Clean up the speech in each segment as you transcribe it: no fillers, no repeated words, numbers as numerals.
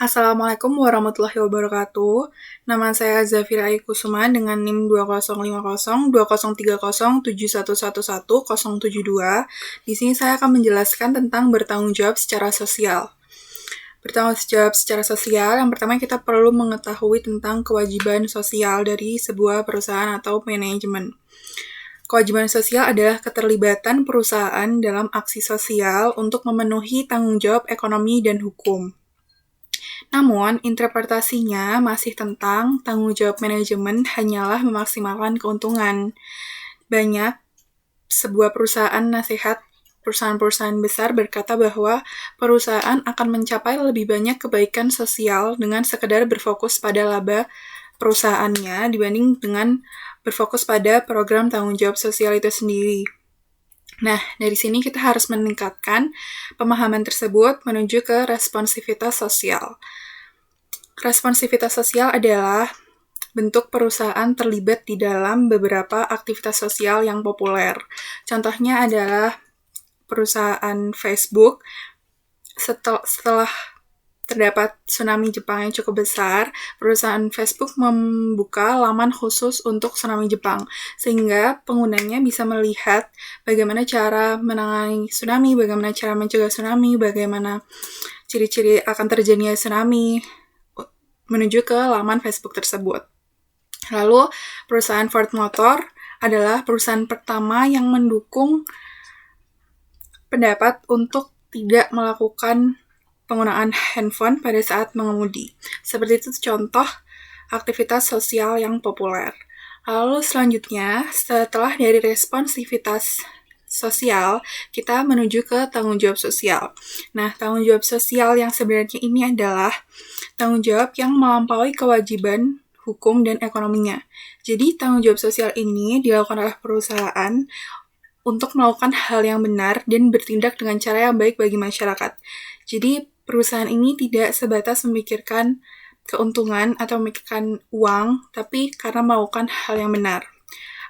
Assalamualaikum warahmatullahi wabarakatuh. Nama saya Zafira Kusuma dengan NIM 2050 203071117072. Di sini saya akan menjelaskan tentang bertanggung jawab secara sosial. Bertanggung jawab secara sosial, yang pertama kita perlu mengetahui tentang kewajiban sosial dari sebuah perusahaan atau manajemen. Kewajiban sosial adalah keterlibatan perusahaan dalam aksi sosial untuk memenuhi tanggung jawab ekonomi dan hukum. Namun, interpretasinya masih tentang tanggung jawab manajemen hanyalah memaksimalkan keuntungan. Banyak sebuah perusahaan-perusahaan besar berkata bahwa perusahaan akan mencapai lebih banyak kebaikan sosial dengan sekedar berfokus pada laba perusahaannya dibanding dengan berfokus pada program tanggung jawab sosial itu sendiri. Nah, dari sini kita harus meningkatkan pemahaman tersebut menuju ke responsivitas sosial. Responsivitas sosial adalah bentuk perusahaan terlibat di dalam beberapa aktivitas sosial yang populer. Contohnya adalah perusahaan Facebook. Setelah terdapat tsunami Jepang yang cukup besar, perusahaan Facebook membuka laman khusus untuk tsunami Jepang, sehingga penggunanya bisa melihat bagaimana cara menangani tsunami, bagaimana cara mencegah tsunami, bagaimana ciri-ciri akan terjadinya tsunami, menuju ke laman Facebook tersebut. Lalu, perusahaan Ford Motor adalah perusahaan pertama yang mendukung pendapat untuk tidak melakukan penggunaan handphone pada saat mengemudi. Seperti itu contoh aktivitas sosial yang populer. Lalu selanjutnya, setelah dari responsivitas sosial, kita menuju ke tanggung jawab sosial. Nah, tanggung jawab sosial yang sebenarnya ini adalah tanggung jawab yang melampaui kewajiban hukum dan ekonominya. Jadi, tanggung jawab sosial ini dilakukan oleh perusahaan untuk melakukan hal yang benar dan bertindak dengan cara yang baik bagi masyarakat. Jadi, perusahaan ini tidak sebatas memikirkan keuntungan atau memikirkan uang, tapi karena melakukan hal yang benar.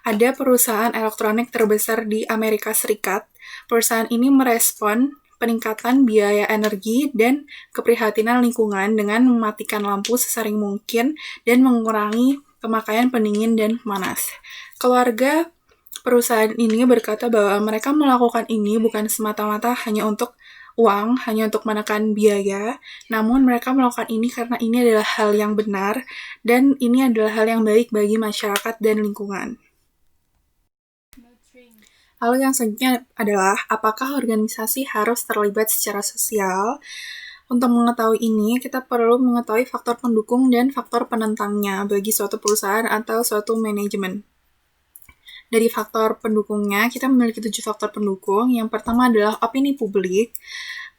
Ada perusahaan elektronik terbesar di Amerika Serikat. Perusahaan ini merespon peningkatan biaya energi dan keprihatinan lingkungan dengan mematikan lampu sesering mungkin dan mengurangi pemakaian pendingin dan pemanas. Keluarga perusahaan ini berkata bahwa mereka melakukan ini bukan semata-mata hanya untuk uang, hanya untuk menekan biaya, namun mereka melakukan ini karena ini adalah hal yang benar dan ini adalah hal yang baik bagi masyarakat dan lingkungan. Lalu yang selanjutnya adalah, apakah organisasi harus terlibat secara sosial? Untuk mengetahui ini, kita perlu mengetahui faktor pendukung dan faktor penentangnya bagi suatu perusahaan atau suatu manajemen. Dari faktor pendukungnya, kita memiliki 7 faktor pendukung. Yang pertama adalah opini publik.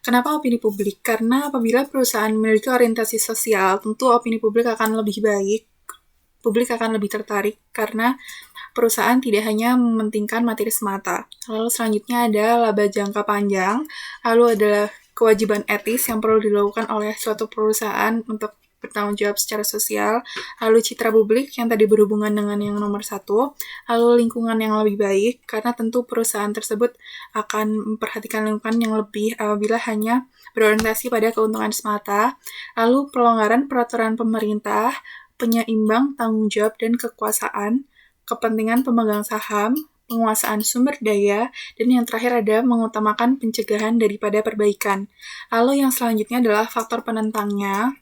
Kenapa opini publik? Karena apabila perusahaan memiliki orientasi sosial, tentu opini publik akan lebih baik. Publik akan lebih tertarik karena perusahaan tidak hanya mementingkan materi semata. Lalu selanjutnya ada laba jangka panjang. Lalu adalah kewajiban etis yang perlu dilakukan oleh suatu perusahaan untuk bertanggung jawab secara sosial, lalu citra publik yang tadi berhubungan dengan yang nomor 1, lalu lingkungan yang lebih baik, karena tentu perusahaan tersebut akan memperhatikan lingkungan yang lebih apabila hanya berorientasi pada keuntungan semata, lalu pelonggaran peraturan pemerintah, penyeimbang tanggung jawab dan kekuasaan, kepentingan pemegang saham, penguasaan sumber daya, dan yang terakhir ada mengutamakan pencegahan daripada perbaikan. Lalu yang selanjutnya adalah faktor penentangnya.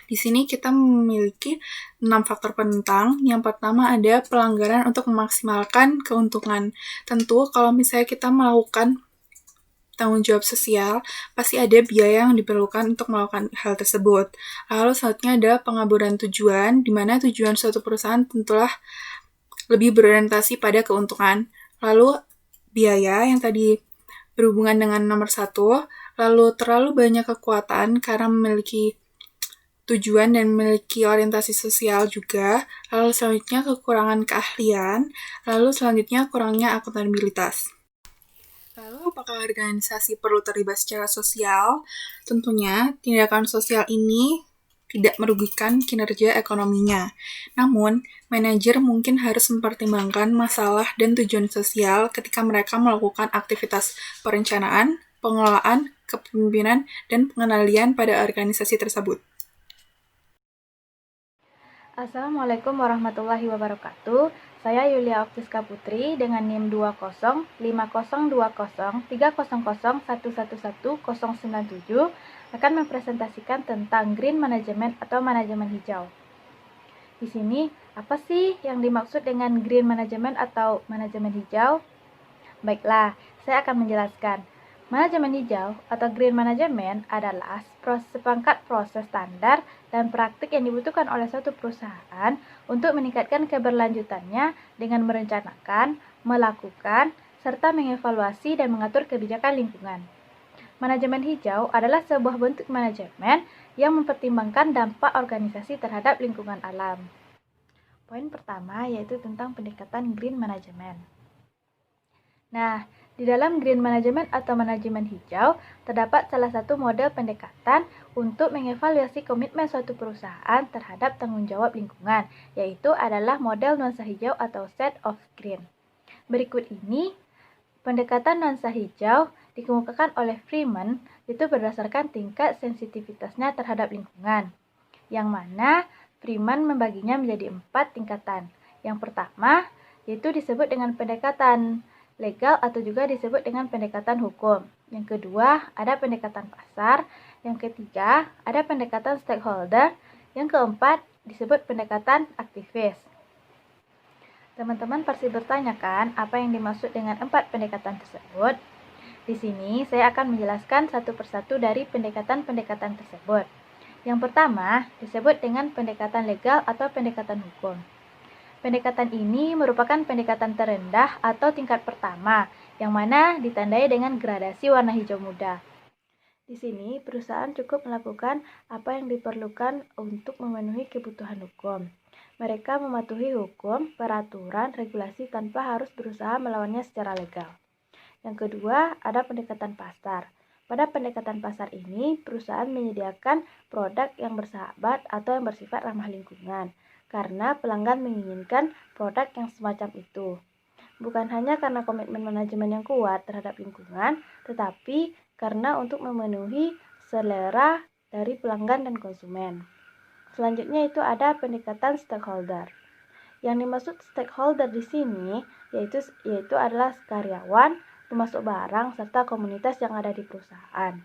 Di sini kita memiliki 6 faktor penentang. Yang pertama ada pelanggaran untuk memaksimalkan keuntungan. Tentu kalau misalnya kita melakukan tanggung jawab sosial, pasti ada biaya yang diperlukan untuk melakukan hal tersebut. Lalu selanjutnya ada pengaburan tujuan, di mana tujuan suatu perusahaan tentulah lebih berorientasi pada keuntungan. Lalu biaya yang tadi berhubungan dengan nomor 1, lalu terlalu banyak kekuatan karena memiliki tujuan dan memiliki orientasi sosial juga, lalu selanjutnya kekurangan keahlian, lalu selanjutnya kurangnya akuntabilitas. Lalu apakah organisasi perlu terlibat secara sosial? Tentunya tindakan sosial ini tidak merugikan kinerja ekonominya. Namun, manajer mungkin harus mempertimbangkan masalah dan tujuan sosial ketika mereka melakukan aktivitas perencanaan, pengelolaan, kepemimpinan, dan pengendalian pada organisasi tersebut. Assalamualaikum warahmatullahi wabarakatuh. Saya Yulia Oktiska Putri dengan NIM 20502003001097 akan mempresentasikan tentang Green Management atau manajemen hijau. Di sini, apa sih yang dimaksud dengan Green Management atau manajemen hijau? Baiklah, saya akan menjelaskan. Manajemen hijau atau Green Management adalah sepangkat proses standar dan praktik yang dibutuhkan oleh suatu perusahaan untuk meningkatkan keberlanjutannya dengan merencanakan, melakukan, serta mengevaluasi dan mengatur kebijakan lingkungan. Manajemen hijau adalah sebuah bentuk manajemen yang mempertimbangkan dampak organisasi terhadap lingkungan alam. Poin pertama yaitu tentang pendekatan Green Management. Nah, di dalam Green Management atau manajemen hijau, terdapat salah satu model pendekatan untuk mengevaluasi komitmen suatu perusahaan terhadap tanggung jawab lingkungan, yaitu adalah model nuansa hijau atau Shade of Green. Berikut ini, pendekatan nuansa hijau dikemukakan oleh Freeman itu berdasarkan tingkat sensitivitasnya terhadap lingkungan, yang mana Freeman membaginya menjadi 4 tingkatan. Yang pertama, yaitu disebut dengan pendekatan legal atau juga disebut dengan pendekatan hukum. Yang kedua, ada pendekatan pasar. Yang ketiga, ada pendekatan stakeholder. Yang keempat, disebut pendekatan aktivis. Teman-teman pasti bertanya kan, apa yang dimaksud dengan 4 pendekatan tersebut? Di sini, saya akan menjelaskan satu persatu dari pendekatan-pendekatan tersebut. Yang pertama, disebut dengan pendekatan legal atau pendekatan hukum. Pendekatan ini merupakan pendekatan terendah atau tingkat pertama, yang mana ditandai dengan gradasi warna hijau muda. Di sini, perusahaan cukup melakukan apa yang diperlukan untuk memenuhi kebutuhan hukum. Mereka mematuhi hukum, peraturan, regulasi tanpa harus berusaha melawannya secara legal. Yang kedua, ada pendekatan pasar. Pada pendekatan pasar ini, perusahaan menyediakan produk yang bersahabat atau yang bersifat ramah lingkungan, karena pelanggan menginginkan produk yang semacam itu. Bukan hanya karena komitmen manajemen yang kuat terhadap lingkungan, tetapi karena untuk memenuhi selera dari pelanggan dan konsumen. Selanjutnya itu ada pendekatan stakeholder. Yang dimaksud stakeholder di sini yaitu adalah karyawan, pemasok barang, serta komunitas yang ada di perusahaan.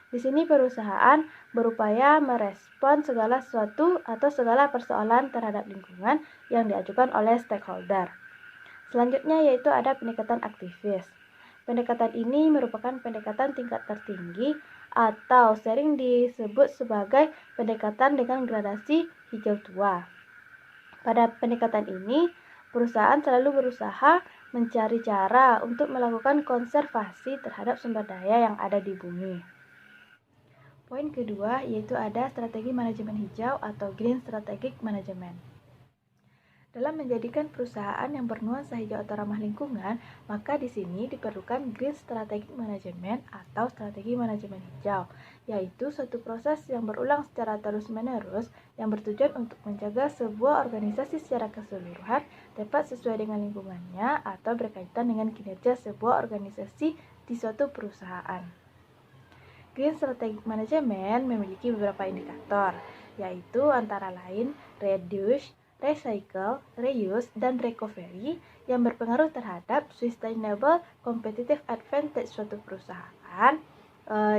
Di sini perusahaan berupaya merespon segala sesuatu atau segala persoalan terhadap lingkungan yang diajukan oleh stakeholder. Selanjutnya yaitu ada pendekatan aktivis. Pendekatan ini merupakan pendekatan tingkat tertinggi atau sering disebut sebagai pendekatan dengan gradasi hijau tua. Pada pendekatan ini, perusahaan selalu berusaha mencari cara untuk melakukan konservasi terhadap sumber daya yang ada di bumi. Poin kedua yaitu ada strategi manajemen hijau atau Green Strategic Management. Dalam menjadikan perusahaan yang bernuansa hijau atau ramah lingkungan, maka di sini diperlukan Green Strategic Management atau strategi manajemen hijau, yaitu suatu proses yang berulang secara terus-menerus yang bertujuan untuk menjaga sebuah organisasi secara keseluruhan dapat sesuai dengan lingkungannya atau berkaitan dengan kinerja sebuah organisasi di suatu perusahaan. Green Strategic Management memiliki beberapa indikator, yaitu antara lain reduce, recycle, reuse, dan recovery yang berpengaruh terhadap sustainable competitive advantage suatu perusahaan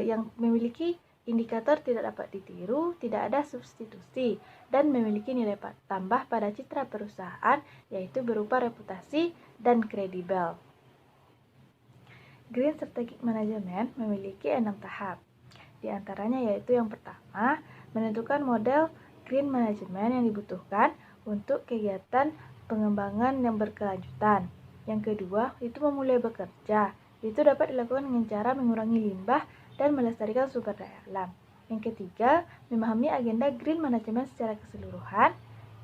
yang memiliki indikator tidak dapat ditiru, tidak ada substitusi, dan memiliki nilai tambah pada citra perusahaan, yaitu berupa reputasi dan kredibel. Green Strategic Management memiliki 6 tahap. Di antaranya yaitu yang pertama, menentukan model green management yang dibutuhkan untuk kegiatan pengembangan yang berkelanjutan. Yang kedua, itu memulai bekerja. Itu dapat dilakukan dengan cara mengurangi limbah dan melestarikan sumber daya alam. Yang ketiga, memahami agenda green management secara keseluruhan.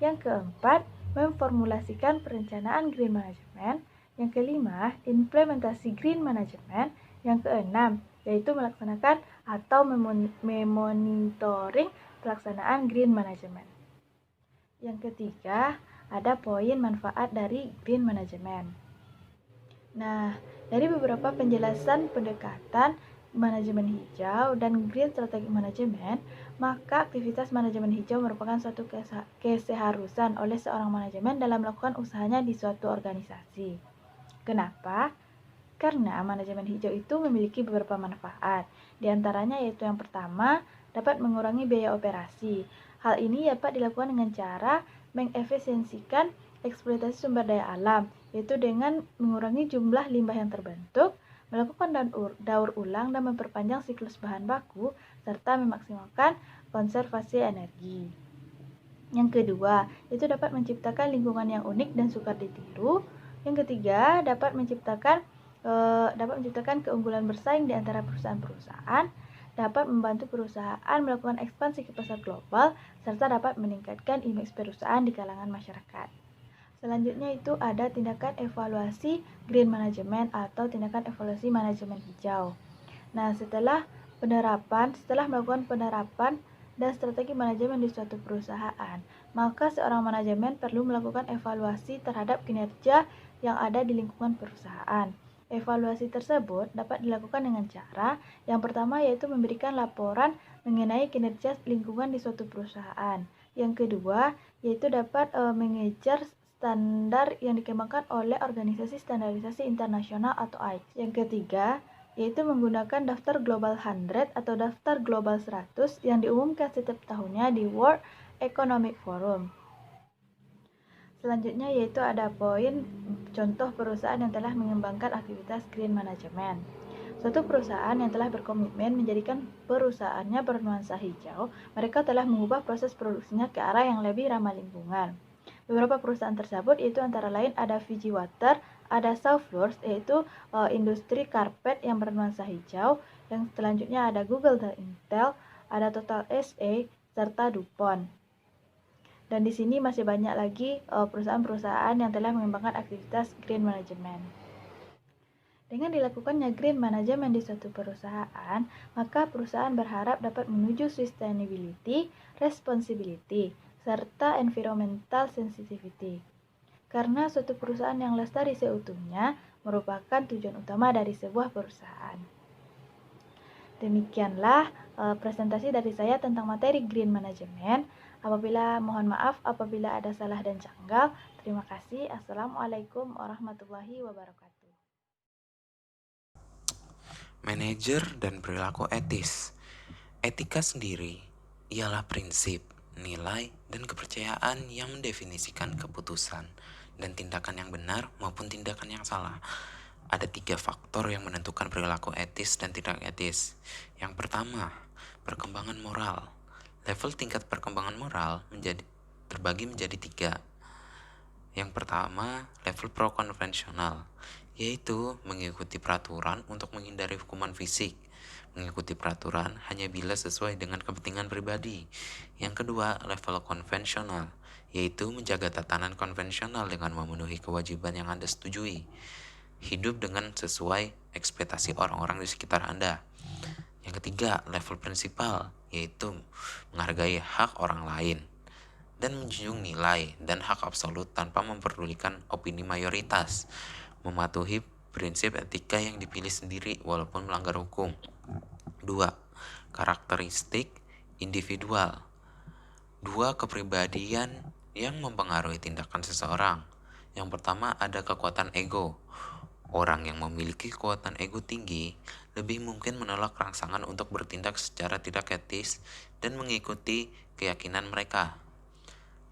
Yang keempat, memformulasikan perencanaan green management. Yang kelima, implementasi green management. Yang keenam, yaitu melaksanakan atau memonitoring pelaksanaan green management. Yang ketiga, ada poin manfaat dari green management. Nah, dari beberapa penjelasan pendekatan manajemen hijau dan green strategic management, maka aktivitas manajemen hijau merupakan suatu keseharusan oleh seorang manajemen dalam melakukan usahanya di suatu organisasi. Kenapa? Karena manajemen hijau itu memiliki beberapa manfaat. Di antaranya yaitu yang pertama, dapat mengurangi biaya operasi. Hal ini dapat dilakukan dengan cara mengefisiensikan eksploitasi sumber daya alam, yaitu dengan mengurangi jumlah limbah yang terbentuk, melakukan daur ulang dan memperpanjang siklus bahan baku, serta memaksimalkan konservasi energi. Yang kedua, itu dapat menciptakan lingkungan yang unik dan sukar ditiru. Yang ketiga, dapat menciptakan keunggulan bersaing di antara perusahaan-perusahaan, dapat membantu perusahaan melakukan ekspansi ke pasar global, serta dapat meningkatkan image perusahaan di kalangan masyarakat. Selanjutnya itu ada tindakan evaluasi green management atau tindakan evaluasi manajemen hijau. Nah, setelah melakukan penerapan dan strategi manajemen di suatu perusahaan, maka seorang manajemen perlu melakukan evaluasi terhadap kinerja yang ada di lingkungan perusahaan. Evaluasi tersebut dapat dilakukan dengan cara yang pertama yaitu memberikan laporan mengenai kinerja lingkungan di suatu perusahaan. Yang kedua yaitu dapat mengejar standar yang dikembangkan oleh Organisasi Standarisasi Internasional atau ISO. Yang ketiga yaitu menggunakan daftar Global 100 atau daftar Global 100 yang diumumkan setiap tahunnya di World Economic Forum. Selanjutnya yaitu ada poin contoh perusahaan yang telah mengembangkan aktivitas green management. Suatu perusahaan yang telah berkomitmen menjadikan perusahaannya bernuansa hijau, mereka telah mengubah proses produksinya ke arah yang lebih ramah lingkungan. Beberapa perusahaan tersebut yaitu antara lain ada Fiji Water, ada South Floors yaitu industri karpet yang bernuansa hijau, yang selanjutnya ada Google dan Intel, ada Total SA serta DuPont. Dan di sini masih banyak lagi perusahaan-perusahaan yang telah mengembangkan aktivitas green management. Dengan dilakukannya green management di suatu perusahaan, maka perusahaan berharap dapat menuju sustainability, responsibility, serta environmental sensitivity. Karena suatu perusahaan yang lestari seutuhnya merupakan tujuan utama dari sebuah perusahaan. Demikianlah presentasi dari saya tentang materi green management. Mohon maaf apabila ada salah dan janggal. Terima kasih. Assalamualaikum warahmatullahi wabarakatuh. Manajer dan perilaku etis. Etika sendiri ialah prinsip, nilai, dan kepercayaan yang mendefinisikan keputusan dan tindakan yang benar maupun tindakan yang salah. Ada 3 faktor yang menentukan perilaku etis dan tidak etis. Yang pertama, perkembangan moral. Level tingkat perkembangan moral terbagi menjadi 3. Yang pertama, level pro-konvensional, yaitu mengikuti peraturan untuk menghindari hukuman fisik. Mengikuti peraturan hanya bila sesuai dengan kepentingan pribadi. Yang kedua, level konvensional, yaitu menjaga tatanan konvensional dengan memenuhi kewajiban yang Anda setujui. Hidup dengan sesuai ekspektasi orang-orang di sekitar Anda. Yang ketiga, level prinsipal, yaitu menghargai hak orang lain dan menjunjung nilai dan hak absolut tanpa memperdulikan opini mayoritas, mematuhi prinsip etika yang dipilih sendiri walaupun melanggar hukum. 2. Karakteristik individual. 2 kepribadian yang mempengaruhi tindakan seseorang. Yang pertama ada kekuatan ego. Orang yang memiliki kekuatan ego tinggi lebih mungkin menolak rangsangan untuk bertindak secara tidak etis dan mengikuti keyakinan mereka.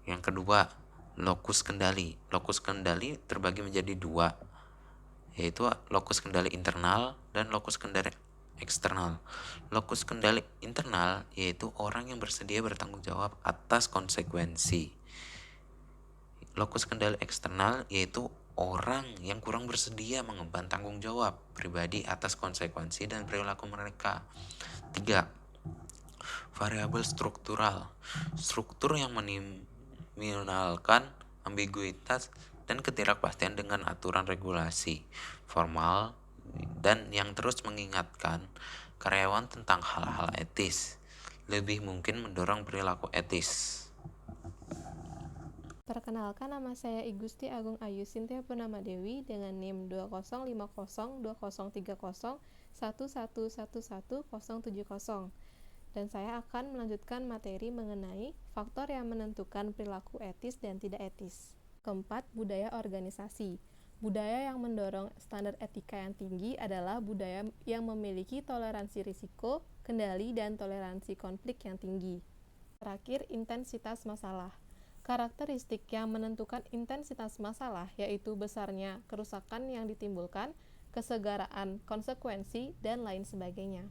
Yang kedua, lokus kendali. Lokus kendali terbagi menjadi 2, yaitu lokus kendali internal dan lokus kendali eksternal. Lokus kendali internal yaitu orang yang bersedia bertanggung jawab atas konsekuensi. Lokus kendali eksternal yaitu orang yang kurang bersedia mengemban tanggung jawab pribadi atas konsekuensi dan perilaku mereka. 3. Variabel struktural. Struktur yang meminimalkan ambiguitas dan ketidakpastian dengan aturan regulasi formal dan yang terus mengingatkan karyawan tentang hal-hal etis lebih mungkin mendorong perilaku etis. Perkenalkan, nama saya Igusti Agung Ayu Sintia Purnama Dewi dengan NIM 20502030 1111070 dan saya akan melanjutkan materi mengenai faktor yang menentukan perilaku etis dan tidak etis. Keempat, budaya organisasi. Budaya yang mendorong standar etika yang tinggi adalah budaya yang memiliki toleransi risiko, kendali, dan toleransi konflik yang tinggi. Terakhir, intensitas masalah. Karakteristik yang menentukan intensitas masalah yaitu besarnya kerusakan yang ditimbulkan, kesegaraan konsekuensi, dan lain sebagainya.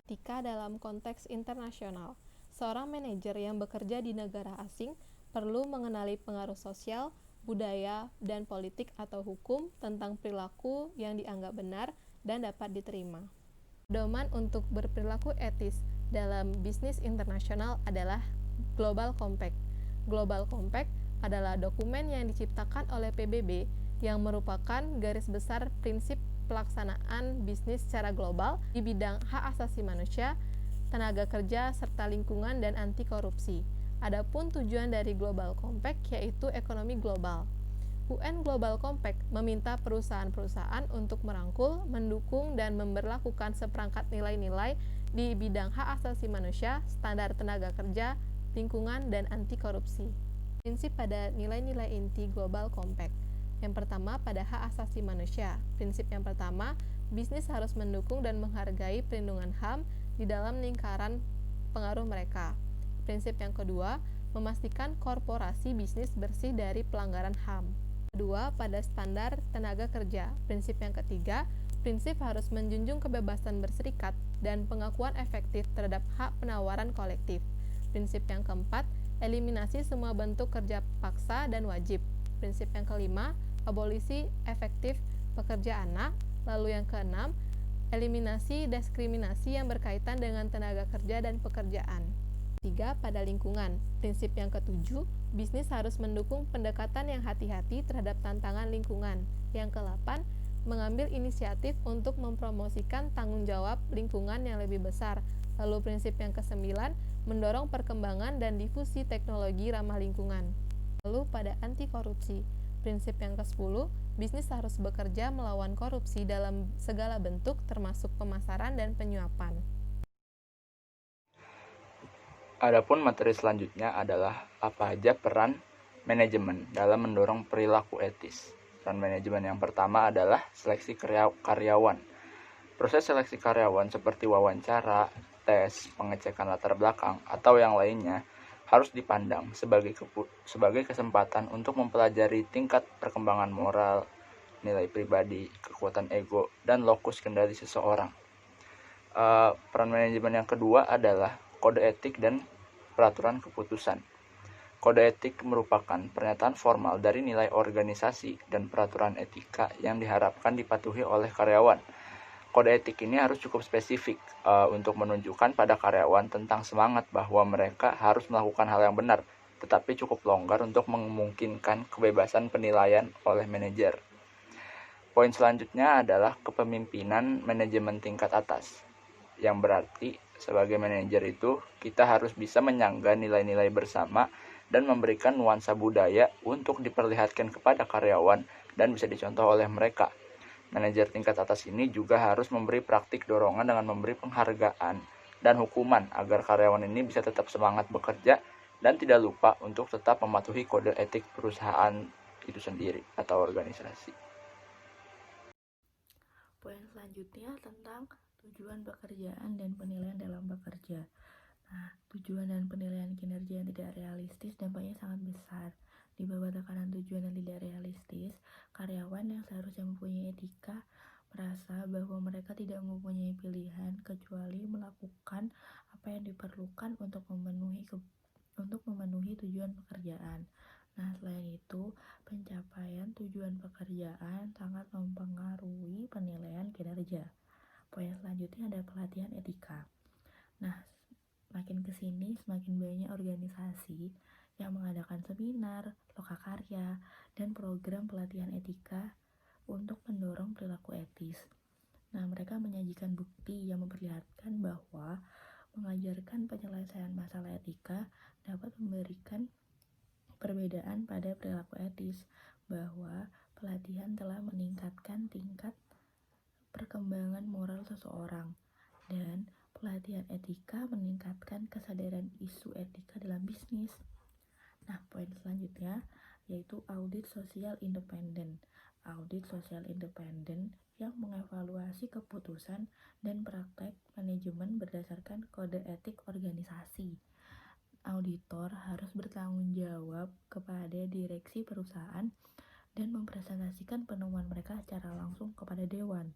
Etika dalam konteks internasional. Seorang manajer yang bekerja di negara asing perlu mengenali pengaruh sosial, budaya, dan politik atau hukum tentang perilaku yang dianggap benar dan dapat diterima. Pedoman untuk berperilaku etis dalam bisnis internasional adalah Global Compact. Global Compact adalah dokumen yang diciptakan oleh PBB yang merupakan garis besar prinsip pelaksanaan bisnis secara global di bidang hak asasi manusia, tenaga kerja, serta lingkungan dan anti korupsi. Adapun tujuan dari Global Compact yaitu ekonomi global. UN Global Compact meminta perusahaan-perusahaan untuk merangkul, mendukung, dan memberlakukan seperangkat nilai-nilai di bidang hak asasi manusia, standar tenaga kerja, lingkungan, dan anti korupsi. Prinsip pada nilai-nilai inti Global Compact. Yang pertama, pada hak asasi manusia. Prinsip yang pertama, bisnis harus mendukung dan menghargai perlindungan HAM di dalam lingkaran pengaruh mereka. Prinsip yang kedua, memastikan korporasi bisnis bersih dari pelanggaran HAM. Kedua, pada standar tenaga kerja. Prinsip yang ketiga, prinsip harus menjunjung kebebasan berserikat dan pengakuan efektif terhadap hak penawaran kolektif. Prinsip yang keempat, eliminasi semua bentuk kerja paksa dan wajib. Prinsip yang kelima, abolisi efektif pekerja anak. Lalu yang keenam, eliminasi diskriminasi yang berkaitan dengan tenaga kerja dan pekerjaan. 3. Pada lingkungan. Prinsip yang ketujuh, bisnis harus mendukung pendekatan yang hati-hati terhadap tantangan lingkungan. Yang ke-8, mengambil inisiatif untuk mempromosikan tanggung jawab lingkungan yang lebih besar. Lalu prinsip yang ke-9, mendorong perkembangan dan difusi teknologi ramah lingkungan. Lalu pada anti korupsi. Prinsip yang ke-10, bisnis harus bekerja melawan korupsi dalam segala bentuk termasuk pemasaran dan penyuapan. Adapun materi selanjutnya adalah apa aja peran manajemen dalam mendorong perilaku etis. Peran manajemen yang pertama adalah seleksi karyawan. Proses seleksi karyawan seperti wawancara, tes, pengecekan latar belakang, atau yang lainnya harus dipandang sebagai kesempatan untuk mempelajari tingkat perkembangan moral, nilai pribadi, kekuatan ego, dan lokus kendali seseorang. Peran manajemen yang kedua adalah kode etik dan peraturan keputusan. Kode etik merupakan pernyataan formal dari nilai organisasi dan peraturan etika yang diharapkan dipatuhi oleh karyawan. Kode etik ini harus cukup spesifik untuk menunjukkan pada karyawan tentang semangat bahwa mereka harus melakukan hal yang benar, tetapi cukup longgar untuk memungkinkan kebebasan penilaian oleh manajer. Poin selanjutnya adalah kepemimpinan manajemen tingkat atas, yang berarti sebagai manajer itu kita harus bisa menyangga nilai-nilai bersama dan memberikan nuansa budaya untuk diperlihatkan kepada karyawan dan bisa dicontoh oleh mereka. Manajer tingkat atas ini juga harus memberi praktik dorongan dengan memberi penghargaan dan hukuman agar karyawan ini bisa tetap semangat bekerja dan tidak lupa untuk tetap mematuhi kode etik perusahaan itu sendiri atau organisasi. Poin selanjutnya tentang tujuan pekerjaan dan penilaian dalam bekerja. Nah, tujuan dan penilaian kinerja yang tidak realistis dampaknya sangat besar. Di bawah tekanan tujuan yang tidak realistis, karyawan yang seharusnya mempunyai etika merasa bahwa mereka tidak mempunyai pilihan kecuali melakukan apa yang diperlukan untuk memenuhi tujuan pekerjaan. Nah, selain itu, pencapaian tujuan pekerjaan sangat mempengaruhi penilaian kinerja. Poin selanjutnya ada pelatihan etika. Nah, makin kesini semakin banyak organisasi yang mengadakan seminar, lokakarya, dan program pelatihan etika untuk mendorong perilaku etis. Nah, mereka menyajikan bukti yang memperlihatkan bahwa mengajarkan penyelesaian masalah etika dapat memberikan perbedaan pada perilaku etis, bahwa pelatihan telah meningkatkan tingkat perkembangan moral seseorang, dan pelatihan etika meningkatkan kesadaran isu etika dalam bisnis. Nah, poin selanjutnya yaitu audit sosial independen. Audit sosial independen yang mengevaluasi keputusan dan praktek manajemen berdasarkan kode etik organisasi. Auditor harus bertanggung jawab kepada direksi perusahaan dan mempresentasikan penemuan mereka secara langsung kepada dewan.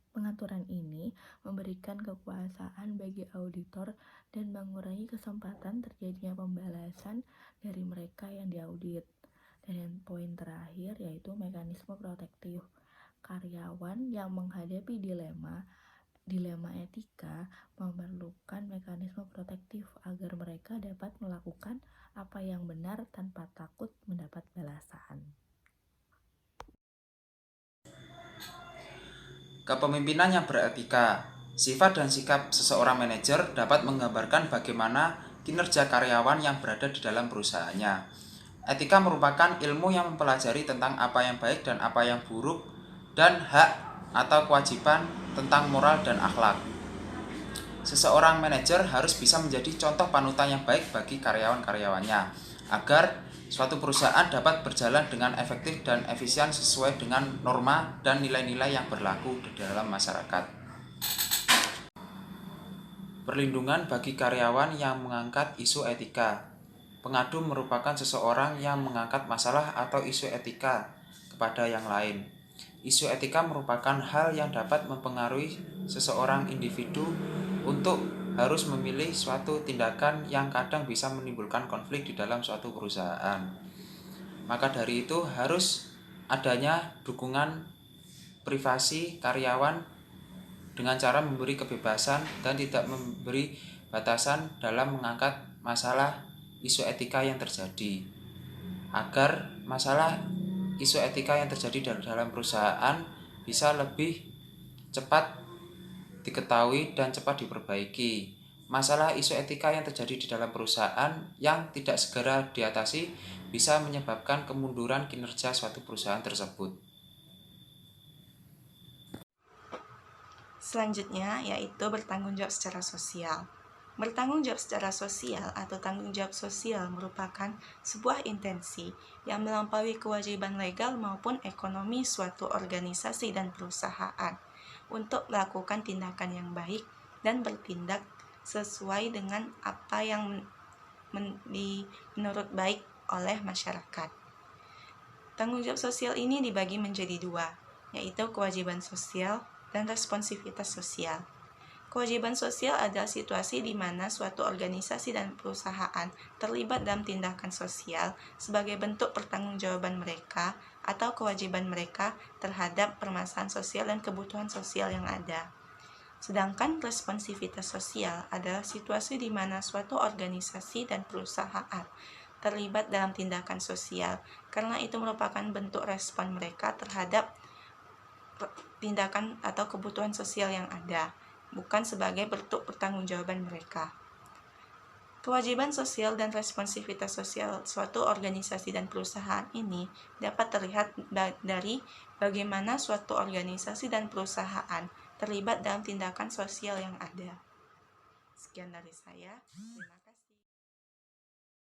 Pengaturan ini memberikan kekuasaan bagi auditor dan mengurangi kesempatan terjadinya pembalasan dari mereka yang diaudit. Dan yang poin terakhir yaitu mekanisme protektif. Karyawan yang menghadapi dilema etika memerlukan mekanisme protektif agar mereka dapat melakukan apa yang benar tanpa takut mendapat balasan. Kepemimpinan yang beretika. Sifat dan sikap seseorang manajer dapat menggambarkan bagaimana kinerja karyawan yang berada di dalam perusahaannya. Etika merupakan ilmu yang mempelajari tentang apa yang baik dan apa yang buruk, dan hak atau kewajiban tentang moral dan akhlak. Seseorang manajer harus bisa menjadi contoh panutan yang baik bagi karyawan-karyawannya, agar suatu perusahaan dapat berjalan dengan efektif dan efisien sesuai dengan norma dan nilai-nilai yang berlaku di dalam masyarakat. Perlindungan bagi karyawan yang mengangkat isu etika. Pengadu merupakan seseorang yang mengangkat masalah atau isu etika kepada yang lain. Isu etika merupakan hal yang dapat mempengaruhi seseorang individu untuk harus memilih suatu tindakan yang kadang bisa menimbulkan konflik di dalam suatu perusahaan. Maka dari itu harus adanya dukungan privasi karyawan dengan cara memberi kebebasan dan tidak memberi batasan dalam mengangkat masalah isu etika yang terjadi, agar masalah isu etika yang terjadi dalam perusahaan bisa lebih cepat diketahui dan cepat diperbaiki. Masalah isu etika yang terjadi di dalam perusahaan yang tidak segera diatasi bisa menyebabkan kemunduran kinerja suatu perusahaan tersebut. Selanjutnya yaitu bertanggung jawab secara sosial. Bertanggung jawab secara sosial atau tanggung jawab sosial merupakan sebuah intensi yang melampaui kewajiban legal maupun ekonomi suatu organisasi dan perusahaan untuk melakukan tindakan yang baik dan bertindak sesuai dengan apa yang menurut baik oleh masyarakat. Tanggung jawab sosial ini dibagi menjadi dua, yaitu kewajiban sosial dan responsivitas sosial. Kewajiban sosial adalah situasi di mana suatu organisasi dan perusahaan terlibat dalam tindakan sosial sebagai bentuk pertanggungjawaban mereka atau kewajiban mereka terhadap permasalahan sosial dan kebutuhan sosial yang ada. Sedangkan responsivitas sosial adalah situasi di mana suatu organisasi dan perusahaan terlibat dalam tindakan sosial karena itu merupakan bentuk respon mereka terhadap tindakan atau kebutuhan sosial yang ada, bukan sebagai bentuk pertanggungjawaban mereka. Kewajiban sosial dan responsivitas sosial suatu organisasi dan perusahaan ini dapat terlihat dari bagaimana suatu organisasi dan perusahaan terlibat dalam tindakan sosial yang ada. Sekian dari saya. Terima kasih.